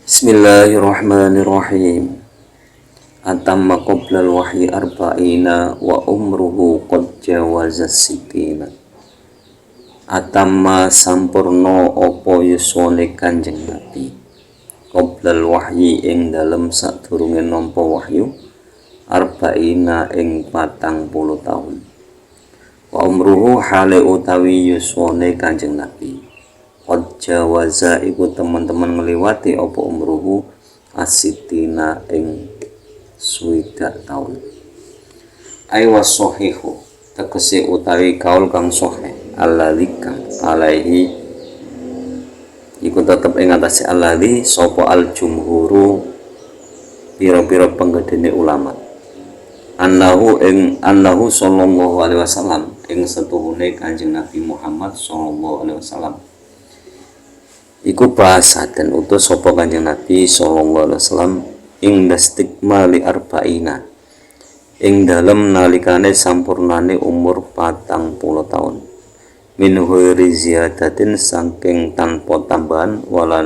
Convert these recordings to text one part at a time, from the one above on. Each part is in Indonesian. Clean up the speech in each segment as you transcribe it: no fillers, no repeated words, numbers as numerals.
Bismillahirrahmanirrahim. Atamma qoblal wahyi arba'ina wa umruhu qad jawaza sitina. Atamma sampurna apa yuswane Kanjeng Nabi qoblal wahyi ing dalem sadurunge nampa wahyu arba'ina ing 40 taun. Wa umruhu hale utawi yuswane Kanjeng Nabi qad jawaza iku teman-teman ngliwati apa umruhu asitina ing 60 taun. Ai wasahihu tegese utawi kaul kang sahih alladzika alaihi iku tetep ing atase alladzi sapa al jumhuru pira-pira penggedene ulama annahu sallallahu alaihi wasallam ing setuhune Kanjeng Nabi Muhammad sallallahu alaihi wasallam iku bahasa dan utus sapa Kanjeng Nabi sallallahu alaihi wasallam ing dastikmali arba'ina ing dalem nalikane sampurnane umur 40 taun min ghairi ziyadatin saking tanpa tambahan wala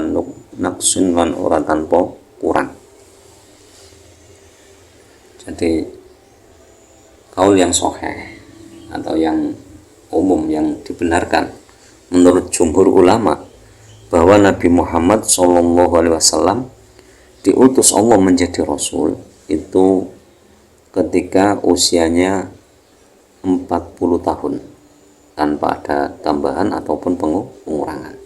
naqsin lan ora tanpa kurang. Jadi kaul yang sahih atau yang umum yang dibenarkan menurut jumhur ulama bahwa Nabi Muhammad SAW diutus Allah menjadi Rasul itu ketika usianya 40 tahun tanpa ada tambahan ataupun pengurangan.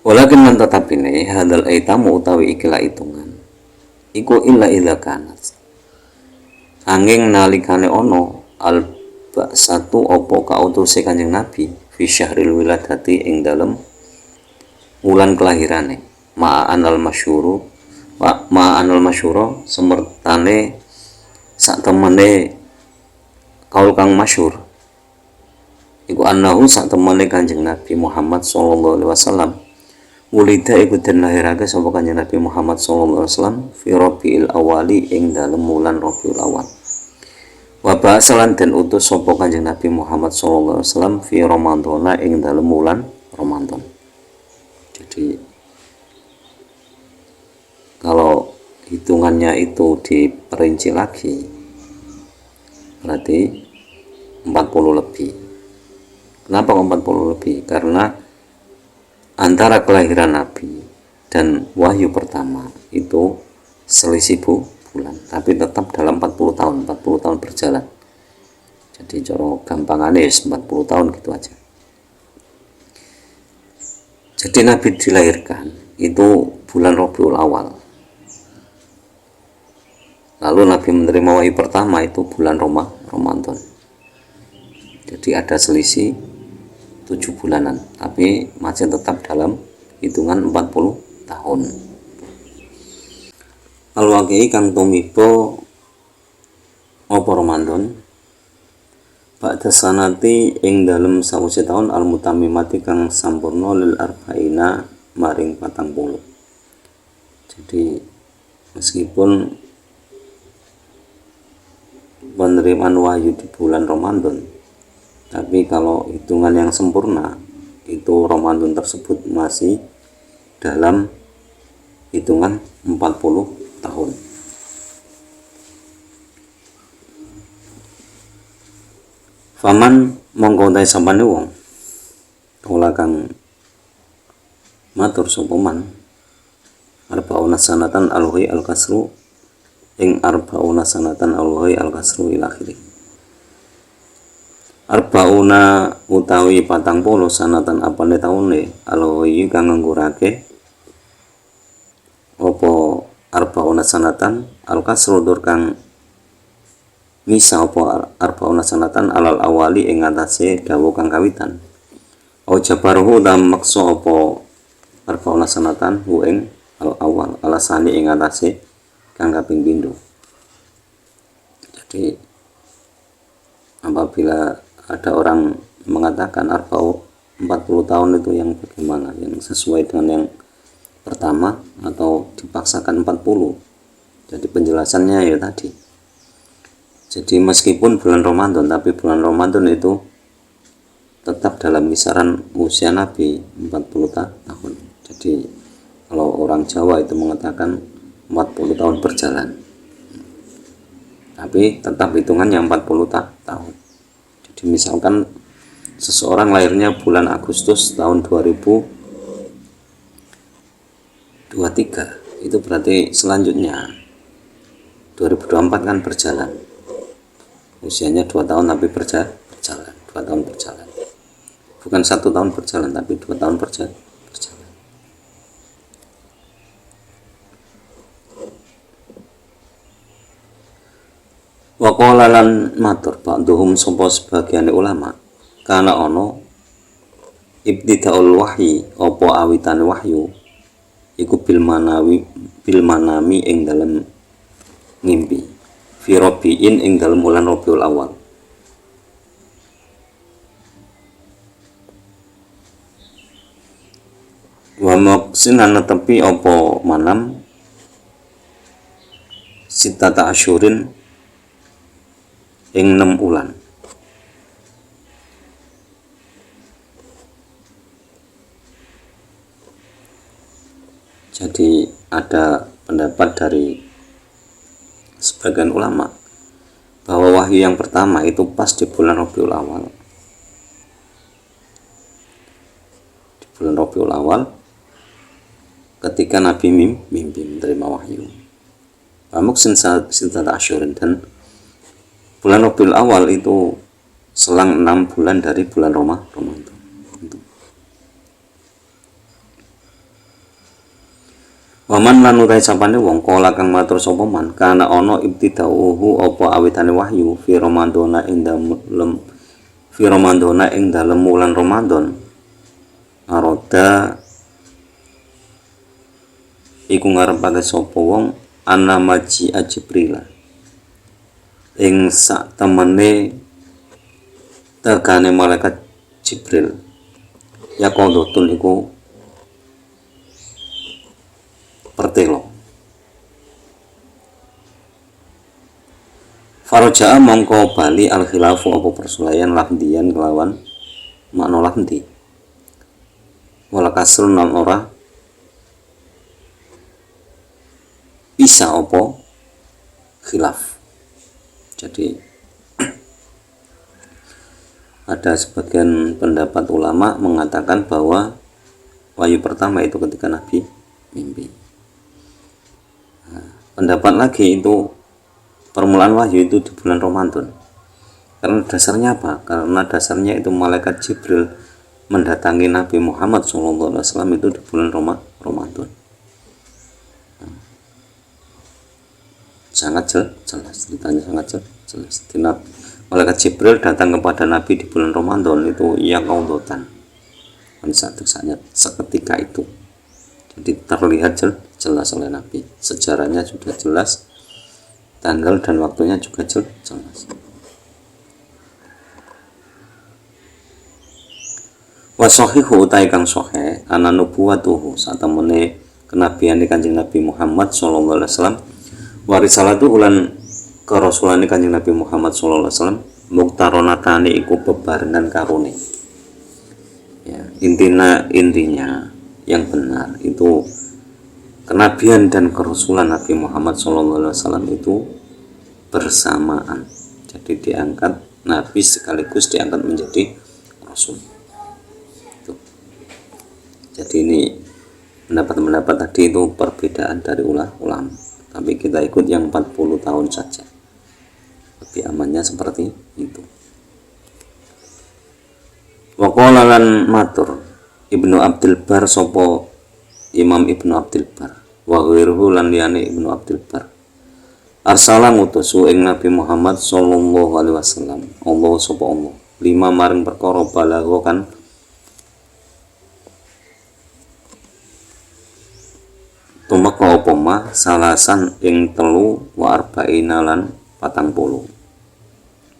Walakin man tetap ini hadal aitamu utawi ikilah hitungan iku illa idza kanat angin nalikane ono al satu opo kautuse Kanjeng Nabi fi syahril wiladati ing dalem wulan kelahirane ma'anal masyuro semertane sak temene kaul kang masyhur iku annahu sak temene Kanjeng Nabi Muhammad sallallahu alaihi wasallam ulida iku den lahirake sapa Kanjeng Nabi Muhammad sallallahu alaihi wasallam fi Rabiul Awali ing dalem wulan Rabiul Awal. Wa ba'salan dan utus sapa Kanjeng Nabi Muhammad sallallahu alaihi wasallam fi Ramadhana ing dalem wulan Ramadan. Jadi kalau hitungannya itu diperinci lagi berarti 40 lebih. Kenapa 40 lebih? Karena antara kelahiran Nabi dan wahyu pertama itu selisih bulan, tapi tetap dalam 40 tahun berjalan. Jadi cara gampangannya 40 tahun gitu aja. Jadi Nabi dilahirkan itu bulan Rabiul Awal. Lalu Nabi menerima wahyu pertama itu bulan Ramadan. Jadi ada selisih 7 bulanan, tapi masih tetap dalam hitungan 40 tahun. Al-Waqi'i kang tumiba apa Ramadan ba'da sanati ing dalem sawise taun al-mutammimati kang sampurna lil arba'ina maring 40. Jadi meskipun penerimaan wahyu di bulan Ramadan, tapi kalau hitungan yang sempurna itu Ramadan tersebut masih dalam hitungan 40 tahun. Faman mongko utahe sapane wong kula kang matur sapa man arba'una sanatan alwi al-kasru ing arba'una sanatan alwi al-kasru ila akhiri. Arba'una utawi 40 sanatan apane taune alwi kang nggurake apa arba'una sanatan al-kasru dur kang misa apa arba'una sanatan alal awali ing atase dawuh kang kawitan au jabaruhu dam maksa apa arba'una sanatan hu ing al awal alasane ing atase kang kaping pindho. Jadi apabila ada orang mengatakan 40 tahun itu yang bagaimana, yang sesuai dengan yang pertama atau dipaksakan 40. Jadi penjelasannya ya tadi. Jadi meskipun bulan Ramadan, tapi bulan Ramadan itu tetap dalam kisaran usia Nabi 40 tahun. Jadi orang Jawa itu mengatakan 40 tahun berjalan, tapi tetap hitungannya 40 tahun. Jadi misalkan seseorang lahirnya bulan Agustus tahun 2023, itu berarti selanjutnya 2024 kan berjalan, usianya 2 tahun tapi berjalan 2 tahun berjalan, bukan 1 tahun berjalan tapi 2 tahun berjalan. Waqala lan matur ba'duhum sapa sebagian ulama, kana ono ibtidaul wahyi apa awitane wahyu iku bil manami ing dalem ngimpi, fi rabiin ing dalem bulan Rabiul Awal. Wa maqsinan tepi apa manam sitata asyurin ing 6 ulan. Jadi ada pendapat dari sebagian ulama bahwa wahyu yang pertama itu pas di bulan Rabiul Awal. Di bulan Rabiul Awal ketika Nabi mimpi menerima wahyu. Pamuksin sintata asyurin, dan bulan Rabiul Awal itu selang 6 bulan dari bulan Ramadan. Waman lan utai sapane wong kala kang matur sapa man kana ana ibtidauhu apa awitane wahyu fi Ramadhana ing dalem wulan Ramadan. Aroda iku ngarepake sapa wong ana maji Jibril ing sak temene tekane malaikat Jibril. Ya kodotun iku pertelo. Faraja'a mongko bali al khilafu apa persulayan lafdian kelawan makna lafdi. Wala kasrun lan ora bisa apa khilaf. Jadi ada sebagian pendapat ulama mengatakan bahwa wahyu pertama itu ketika Nabi mimpi. Pendapat lagi itu permulaan wahyu itu di bulan Ramadan. Karena dasarnya apa? Karena dasarnya itu malaikat Jibril mendatangi Nabi Muhammad SAW itu di bulan Ramadan. Sangat jelas, ceritanya sangat jelas. Malaikat Jibril datang kepada Nabi di bulan Ramadan itu ia kaudotan. Saat seketika itu. Jadi terlihat jelas oleh Nabi. Sejarahnya sudah jelas, tanggal dan waktunya juga jelas. Wa sahihu utai kang sahih ana nubuwatuhu satemene kenabiane Kanjeng Nabi Muhammad sallallahu alaihi wasallam wa risalatu ulan kerasulane Kanjeng Nabi Muhammad sallallahu alaihi wasallam muktaronatane iku bebarengan karone. Ya, intinya yang benar itu kenabian dan kerasulan Nabi Muhammad SAW itu bersamaan. Jadi diangkat Nabi sekaligus diangkat menjadi Rasul. Jadi ini pendapat tadi itu perbedaan dari ulama. Tapi kita ikut yang 40 tahun saja. Lebih amannya seperti itu. Wa qala lan matur Ibnu Abdul Bar sopo Imam Ibnu Abdul Bar wa ghairuhu lan liyane Ibnu Abdul Bar arsala ngutusu ing Nabi Muhammad sallallahu alaihi wasallam Allah sopo Allah 5 maring perkara balagho kan tumeka apa mah salasan ing 3 wa arba'ina lan 40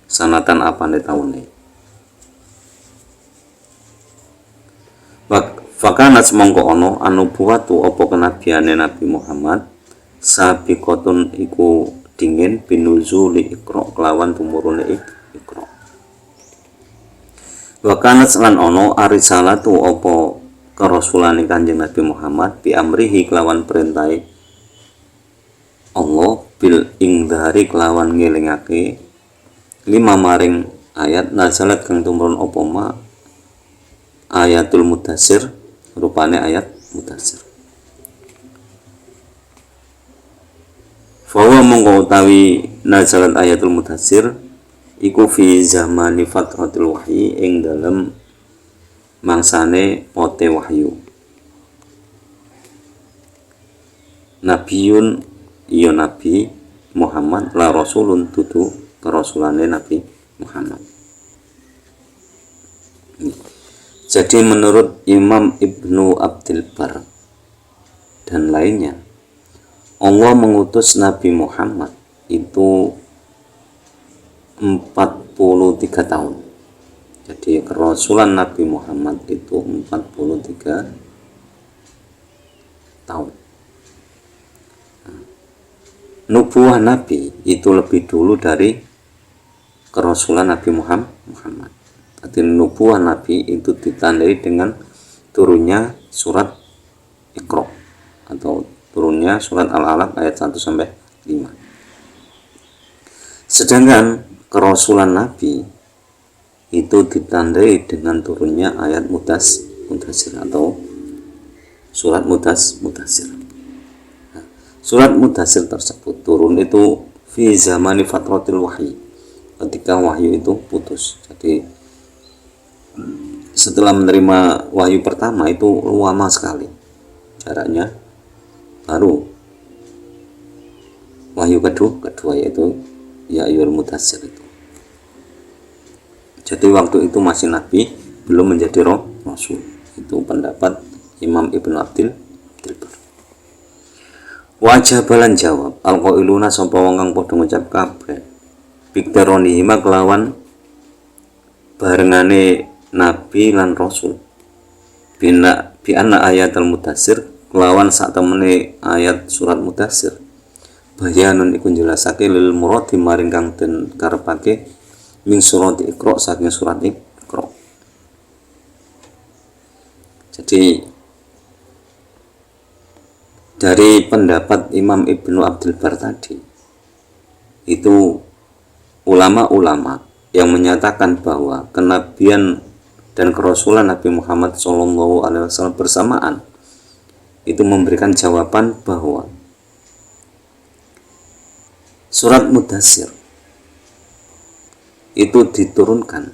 sanatan apane taune. Fakanat semongko ono anubuwatu opo kenabiane Nabi Muhammad sabiqotun iku dingin binuzuli Iqra kelawan tumurune Iqra. Wakanat lan ono arisalatu opo kerasulan Kanjeng Nabi Muhammad bi amrihi kelawan perintai Allah bil ingdari kelawan ngelingake lima maring ayat nazalat kang tumurun apa ma ayatul mudassir rupane ayat mudassir. Fawa mongko utawi nazalat ayatul mudassir iku fi zamani fatratul wahyi ing dalem mangsane pote wahyu. Nabiyun iya Nabi Muhammad la rasulun tutu kerasulane Nabi Muhammad. Jadi menurut Imam Ibnu Abdul Bar dan lainnya, Allah mengutus Nabi Muhammad itu 43 tahun. Jadi kerasulan Nabi Muhammad itu 43 tahun. Nubuah Nabi itu lebih dulu dari kerasulan Nabi Muhammad. Jadi nubuah Nabi itu ditandai dengan turunnya surat Iqra atau turunnya surat Al-Alaq ayat 1 sampai 5. Sedangkan kerasulan Nabi itu ditandai dengan turunnya ayat Mudassir atau surat Mudassir. Nah, surat Mudassir tersebut turun itu fi zamani fatratil wahyi, ketika wahyu itu putus. Jadi setelah menerima wahyu pertama itu lama sekali jaraknya, baru wahyu kedua yaitu ya ayyuhal mudassir itu. Jadi waktu itu masih Nabi, belum menjadi Rasul. Itu pendapat Imam Ibnu Abdul Bar. Wajah balan jawab alqailuna sapa wong kang padha ngucap kabeh biktaronihima kelawan barengane Nabi lan Rasul bi anna ayatul mudassir kelawan sak temene ayat surat Mudassir bayanun iku jelasake lil muradi maring kang den karepake min surat Iqra saking surat Iqra. Jadi dari pendapat Imam Ibnu Abdul Bar tadi itu ulama-ulama yang menyatakan bahwa kenabian dan kerasulan Nabi Muhammad SAW bersamaan itu memberikan jawaban bahwa surat Mudassir itu diturunkan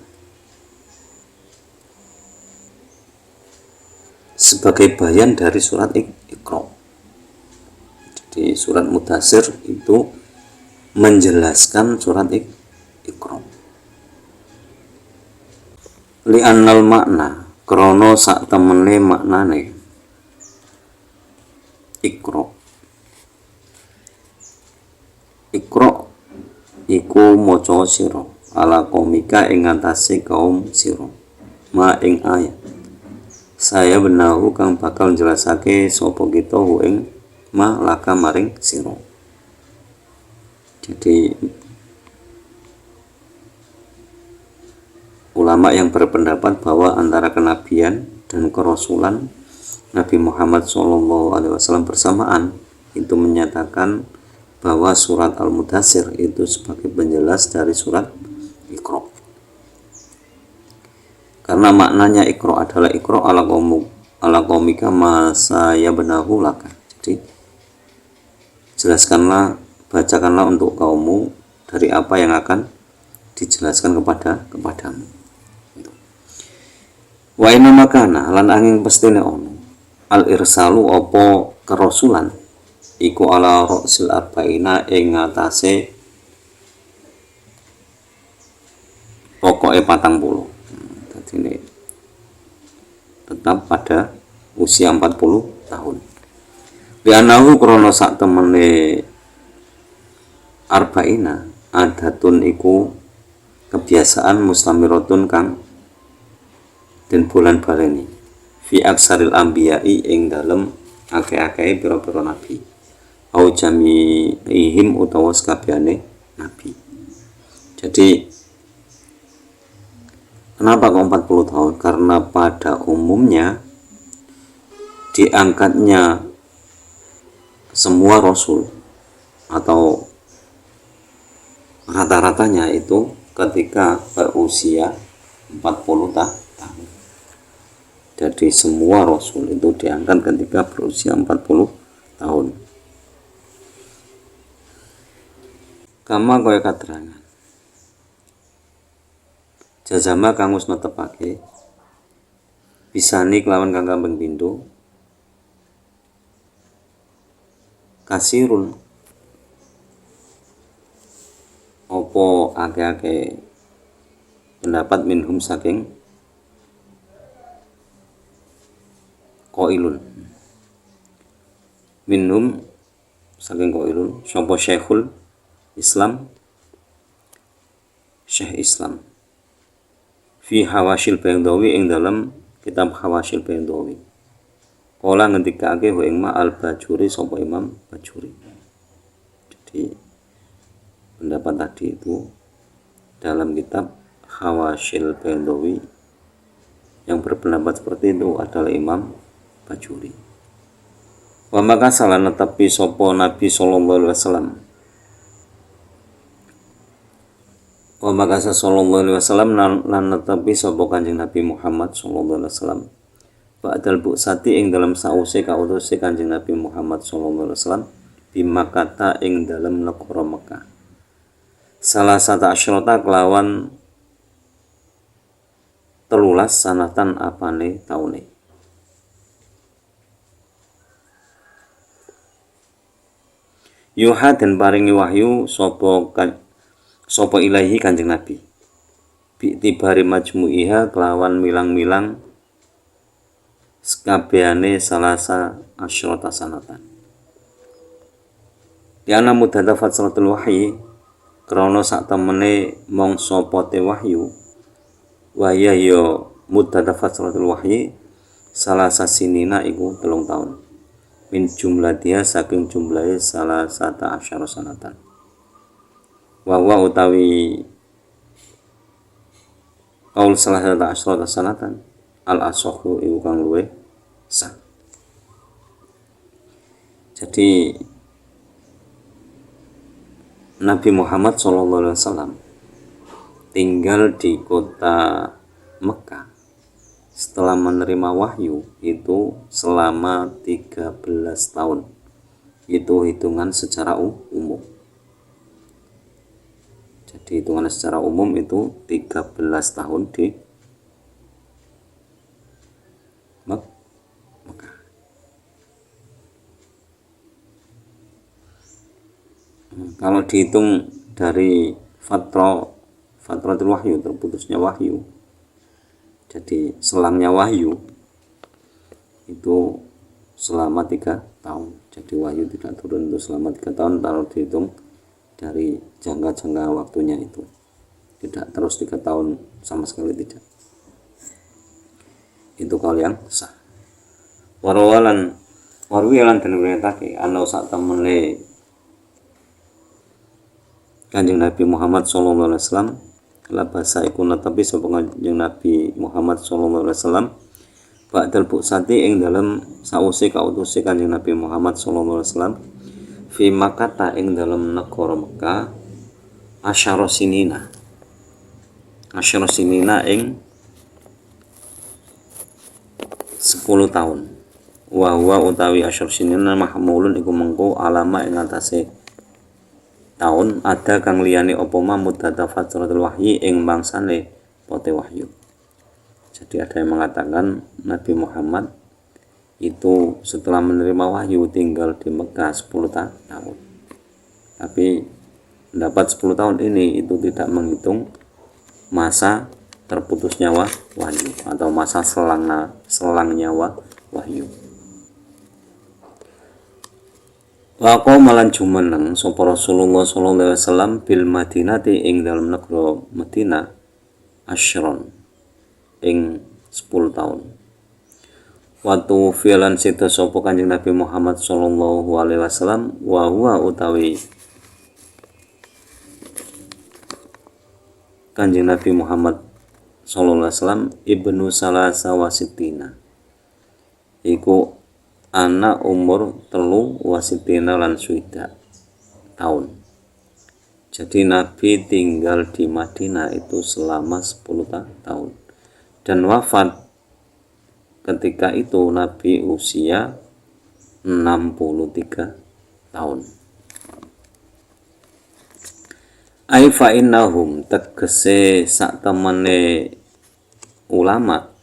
sebagai bayan dari surat Iqra. Jadi surat Mudassir itu menjelaskan surat Iqra. Li'annal makna krono sak temene maknane Iqra iku maca sira ala komika ing atase kaum sira ma ing ayat saya benahu kang bakal jelasake sapa kita ing ma laka maring sira. Jadi ulama yang berpendapat bahwa antara kenabian dan kerasulan Nabi Muhammad SAW bersamaan itu menyatakan bahwa surat Al-Mudassir itu sebagai penjelas dari surat Iqra. Karena maknanya Iqra adalah Iqra ala qaumika ma sayabenahu laka. Jadi jelaskanlah, bacakanlah untuk kaummu dari apa yang akan dijelaskan kepadamu. Wa inna makana lan angin pestine ono al irsalu opo kerasulan iku ala ra'sil arba'ina ing ngatasé pokoke 40. Dadi ini tetap pada usia 40 tahun. Bianahu krono sak temene arba'ina adatun iku kebiasaan mustamiratun kang den bulan baleni fi aksaril anbiya'i ing dalem akeh-akehe pira-pira nabi au jami'ihim utawa sakabehane nabi. Jadi kenapa kok 40 tahun? Karena pada umumnya diangkatnya semua rasul atau rata-ratanya itu ketika berusia 40 tahun. Jadi semua rasul itu diangkat ketika berusia 40 tahun. Kama kaya katerangan jazama kang wis netepake bisani kelawan kang kambing pindho kasirun opo ake-ake pendapat minhum saking qailun minhum saking qailun sapa Syekhul Islam Syekh Islam fi Hawasyil Baydhawi ing dalam kitab Hawasyil Baydhawi kala ngendikake wa ing ma al-Bajuri sapa Imam Bajuri. Jadi pendapat tadi itu dalam kitab Hawasyil Baydhawi yang berpendapat seperti itu adalah Imam Bajuri. Wa maka salah netepi sapa Nabi sallallahu alaihi wasallam wa maka sallallahu alaihi wasallam lan netepi sapa Kanjeng Nabi Muhammad sallallahu alaihi wasallam ba'dal bu'sati ing dalam sause kautuse Kanjeng Nabi Muhammad sallallahu alaihi wasallam bi Makkah ing dalam negara Mekah. Salah satu asyrota kelawan 13 sanatan apane taune. Yuha dan paringi wahyu sapa ilahi Kanjeng Nabi. Bi tibari majmu'iha kelawan milang-milang sekabehane salasa asyrota sanatan. Di ana mudhata fatsalatul wahyi krana sak temene mangsa pote wahyu waya ya mudhata fatsalatul wahyi salasa sinina iku 3 tahun min jumlah dia saking jumlahe salasata asyara sanatan wa utawi qaul salasata asyara sanatan al ashahu iku kang luwih sah. Jadi Nabi Muhammad SAW tinggal di kota Mekah setelah menerima wahyu itu selama 13 tahun. Itu hitungan secara umum. Jadi hitungan secara umum itu 13 tahun di Mekah. Kalau dihitung dari fatratul wahyu, terputusnya wahyu, jadi selangnya wahyu itu selama 3 tahun. Jadi wahyu tidak turun itu selama 3 tahun kalau dihitung dari jangka waktunya itu. Tidak terus 3 tahun sama sekali tidak. Itu kalau yang sah. Warwilan dan riwayatake ana sak temene Kanjeng Nabi Muhammad sallallahu alaihi wasallam labasa iku netepi sapa Kanjeng Nabi Muhammad sallallahu alaihi wasallam ba'dal bu'sati ing dalem sause kautuse Kanjeng Nabi Muhammad sallallahu alaihi wasallam fi Makkah ing dalem negara Mekah asyara sinina ing 10 tahun. Wa utawi asyar sinina mahmulun iku mengko alama ing atase tahun ada kang liyane apa mudhata fatratul wahyi ing mangsane pote wahyu. Jadi ada yang mengatakan Nabi Muhammad itu setelah menerima wahyu tinggal di Mekah 10 tahun. Tapi pendapat 10 tahun ini itu tidak menghitung masa terputusnya wahyu atau masa selangnya wahyu. Wa qamalan jumeneng sapa Rasulullah sallallahu alaihi wasallam bil Madinati ing dalam negara Madinah asyron ing 10 tahun. Watu fi'lan sita sapa Kanjeng Nabi Muhammad sallallahu alaihi wasallam wa huwa utawi Kanjeng Nabi Muhammad sallallahu alaihi wasallam ibnu salasa wasitina iku ana umur 3 lan swidak tahun. Jadi Nabi tinggal di Madinah itu selama 10 tahun dan wafat ketika itu Nabi usia 63 tahun. Ai fa innahum tegese sak temene ulama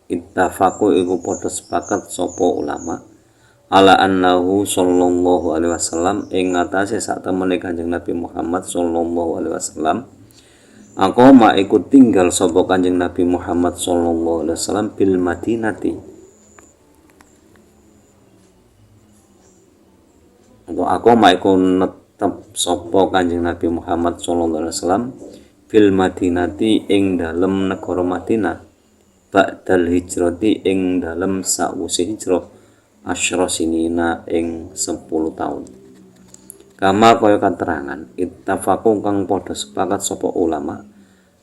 ittafaqu iku padha sepakat sapa ulama ala annahu sallallahu alaihi wasallam ing ngatasé sak temene Kanjeng Nabi Muhammad sallallahu alaihi wasallam aqoma iku tinggal sapa Kanjeng Nabi Muhammad sallallahu alaihi wasallam bil Madinati atau aqoma iku netep sapa Kanjeng Nabi Muhammad sallallahu alaihi wasallam bil Madinati ing dalem negara Madinah ba'dal hijrati ing dalem sakwise hijrah asyra sinina ing 10 tahun. Kama kaya katerangan ittafaqu kang padha sepakat sapa ulama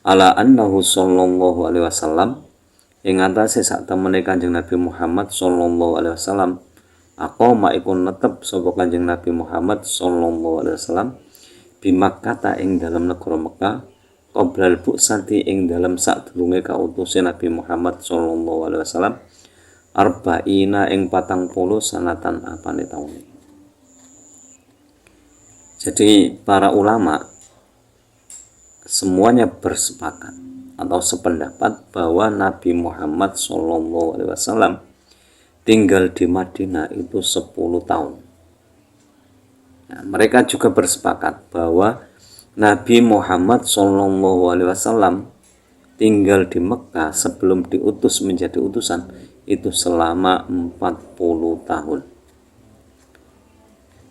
ala annahu sallallahu alaihi wasallam ing atase sak temene Kanjeng Nabi Muhammad sallallahu alaihi wasallam aqama iku netep sapa Kanjeng Nabi Muhammad sallallahu alaihi wasallam bi Makkah ing dalem negara Mekah qoblal bu'sati ing dalem sadurunge kautuse Nabi Muhammad sallallahu alaihi wasallam arba'ina ing 40 sanatan apane taun. Jadi para ulama semuanya bersepakat atau sependapat bahwa Nabi Muhammad sallallahu alaihi wasallam tinggal di Madinah itu 10 tahun. Nah, mereka juga bersepakat bahwa Nabi Muhammad sallallahu alaihi wasallam tinggal di Mekah sebelum diutus menjadi utusan itu selama 40 tahun.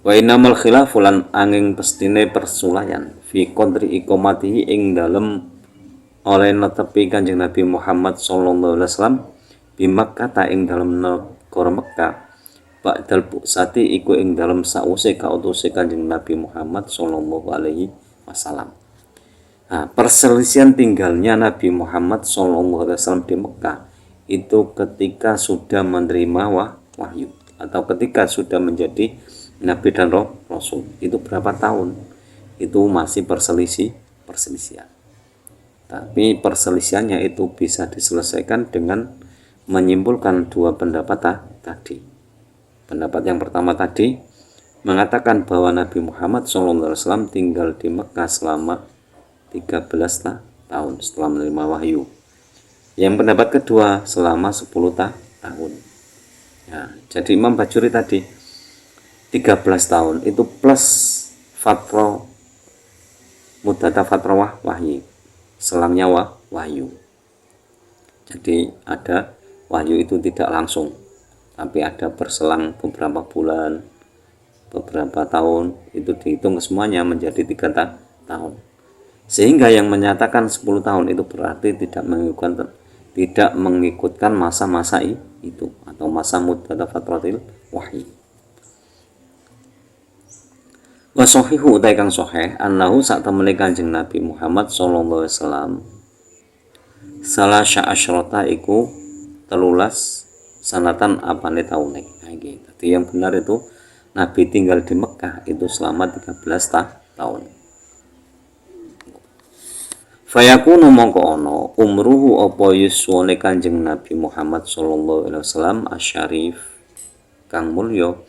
Wa innamal khilafu lan angin pestine persulayan fi qadri iqamatihi ing dalem oleh netepi Kanjeng Nabi Muhammad sallallahu alaihi wasallam bi Makkah ta ing dalem negara Mekah ba'dal bu'sati iku ing dalem sause kautuse Kanjeng Nabi Muhammad sallallahu alaihi wasallam. Nah, perselisihan tinggalnya Nabi Muhammad sallallahu alaihi wasallam di Mekah itu ketika sudah menerima wahyu atau ketika sudah menjadi Nabi dan Rasul itu berapa tahun itu masih perselisihan. Tapi perselisihannya itu bisa diselesaikan dengan menyimpulkan dua pendapat tadi. Pendapat yang pertama tadi mengatakan bahwa Nabi Muhammad SAW tinggal di Mekah selama 13 tahun setelah menerima wahyu. Yang pendapat kedua selama 10 tahun. Ya, jadi Imam Bajuri tadi 13 tahun itu plus fatrah mudata fatrah wahyu, selangnya wahyu. Jadi ada wahyu itu tidak langsung, tapi ada berselang beberapa bulan, beberapa tahun, itu dihitung semuanya menjadi 3 tahun. Sehingga yang menyatakan 10 tahun itu berarti tidak mengikutkan masa-masa itu atau masa muddat fatratil wahyi. Wa sahihu utai kang sahih annahu sak temene Kanjeng Nabi Muhammad sallallahu alaihi wasallam salasya asyrata iku 13 sanatan apane taune. Nah iki. Jadi yang benar itu Nabi tinggal di Mekah itu selama 13 tahun. Fayakunu mongko ana umruhu apa yuswane Kanjeng Nabi Muhammad sallallahu alaihi wasallam asyarif kang mulya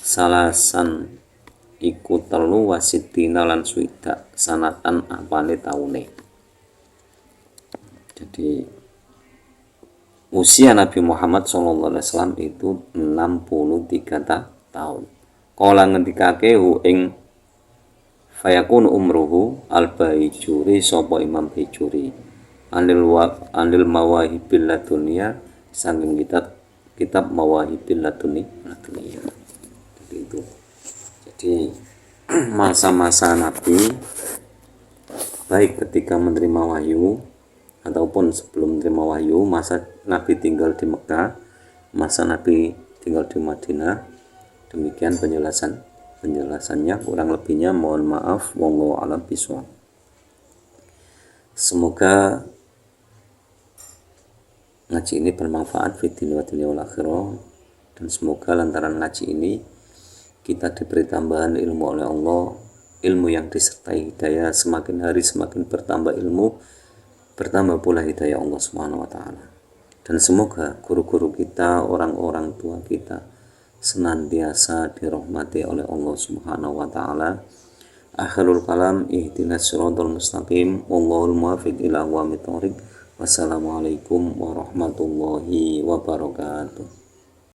salasan iku 3 lan swidak sanatan apane taune. Jadi usia Nabi Muhammad sallallahu alaihi wasallam itu 63 tahun. Kala ngendikake ing fayakun umruhu al-Baijuri sapa Imam Baijuri anil mawahibil ladunia saking kitab mawahibil ladunia. Jadi itu. Jadi masa-masa Nabi baik ketika menerima wahyu ataupun sebelum menerima wahyu, masa Nabi tinggal di Mekah, masa Nabi tinggal di Madinah. Demikian penjelasannya, kurang lebihnya mohon maaf, wallahu a'lam bishawab. Semoga ngaji ini bermanfaat fi dunya wal akhirah. Dan semoga lantaran ngaji ini kita diberi tambahan ilmu oleh Allah, ilmu yang disertai hidayah, semakin hari semakin bertambah ilmu, bertambah pula hidayah Allah Subhanahu wa taala. Dan semoga guru-guru kita, orang-orang tua kita senantiasa dirahmati oleh Allah Subhanahu wa taala. Akhirul kalam, ihdinas siratal mustaqim, wallahul muwaffiq ila aqwamit thoriq. Wassalamualaikum warahmatullahi wabarakatuh.